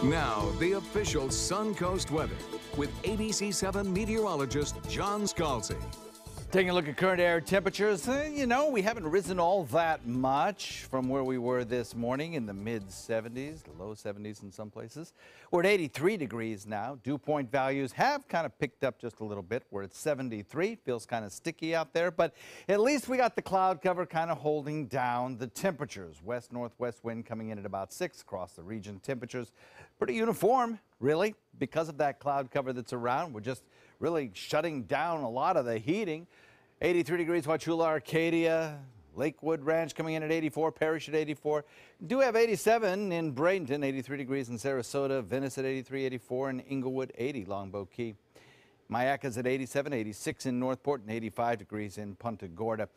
Now, the official Suncoast weather with ABC7 meteorologist John Scalzi. Taking a look at current air temperatures, we haven't risen all that much from where we were this morning in the mid-70s, low 70s in some places. We're at 83 degrees now. Dew point values have kind of picked up just a little bit. We're at 73. Feels kind of sticky out there, but at least we got the cloud cover kind of holding down the temperatures. West-northwest wind coming in at about 6 across the region. Temperatures pretty uniform, really, because of that cloud cover that's around. We're just really shutting down a lot of the heating. 83 degrees, Wauchula, Arcadia, Lakewood Ranch coming in at 84, Parrish at 84. Do have 87 in Bradenton, 83 degrees in Sarasota, Venice at 83, 84 in Inglewood, 80 Longboat Key. Mayaca's at 87, 86 in Northport, and 85 degrees in Punta Gorda.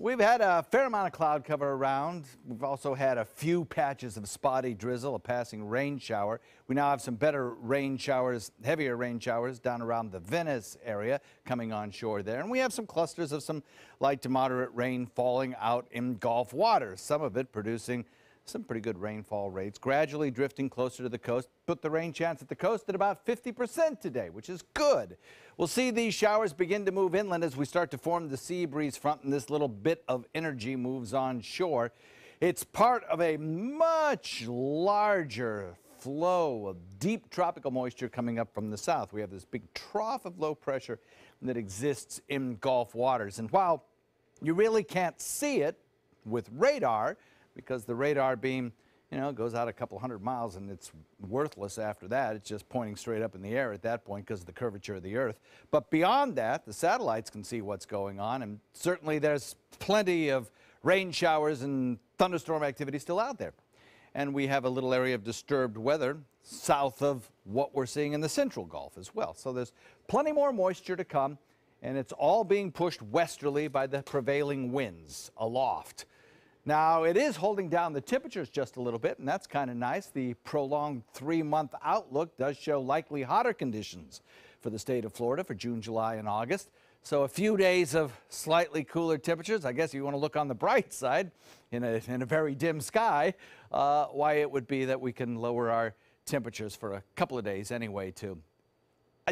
We've had a fair amount of cloud cover around. We've also had a few patches of spotty drizzle, a passing rain shower. We now have some better rain showers, heavier rain showers down around the Venice area coming on shore there. And we have some clusters of some light to moderate rain falling out in Gulf waters, some of it producing some pretty good rainfall rates, gradually drifting closer to the coast. Put the rain chance at the coast at about 50% today, which is good. We'll see these showers begin to move inland as we start to form the sea breeze front and this little bit of energy moves on shore. It's part of a much larger flow of deep tropical moisture coming up from the south. We have this big trough of low pressure that exists in Gulf waters. And while you really can't see it with radar, because the radar beam, goes out a couple hundred miles and it's worthless after that. It's just pointing straight up in the air at that point because of the curvature of the Earth. But beyond that, the satellites can see what's going on, and certainly there's plenty of rain showers and thunderstorm activity still out there. And we have a little area of disturbed weather south of what we're seeing in the central Gulf as well. So there's plenty more moisture to come, and it's all being pushed westerly by the prevailing winds aloft. Now, it is holding down the temperatures just a little bit, and that's kind of nice. The prolonged 3-month outlook does show likely hotter conditions for the state of Florida for June, July, and August. So a few days of slightly cooler temperatures. I guess you want to look on the bright side in a very dim sky, why it would be that we can lower our temperatures for a couple of days anyway to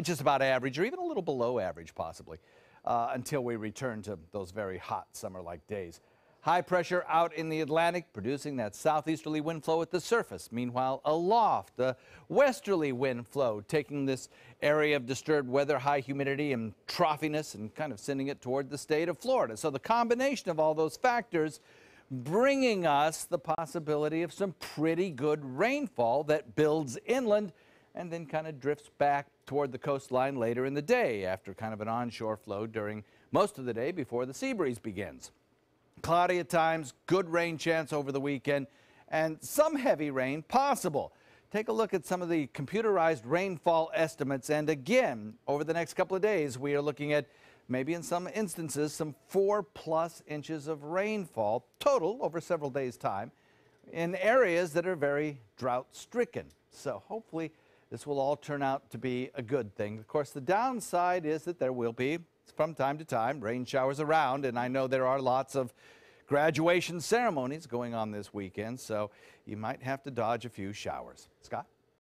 just about average or even a little below average possibly until we return to those very hot summer-like days. High pressure out in the Atlantic, producing that southeasterly wind flow at the surface. Meanwhile, aloft, the westerly wind flow taking this area of disturbed weather, high humidity and troughiness, and kind of sending it toward the state of Florida. So the combination of all those factors bringing us the possibility of some pretty good rainfall that builds inland and then kind of drifts back toward the coastline later in the day after kind of an onshore flow during most of the day before the sea breeze begins. Cloudy at times, good rain chance over the weekend, and some heavy rain possible. Take a look at some of the computerized rainfall estimates, and again, over the next couple of days, we are looking at maybe in some instances some 4+ inches of rainfall total over several days' time in areas that are very drought-stricken. So hopefully this will all turn out to be a good thing. Of course, the downside is that there will be, from time to time, rain showers around, and I know there are lots of graduation ceremonies going on this weekend, so you might have to dodge a few showers. Scott?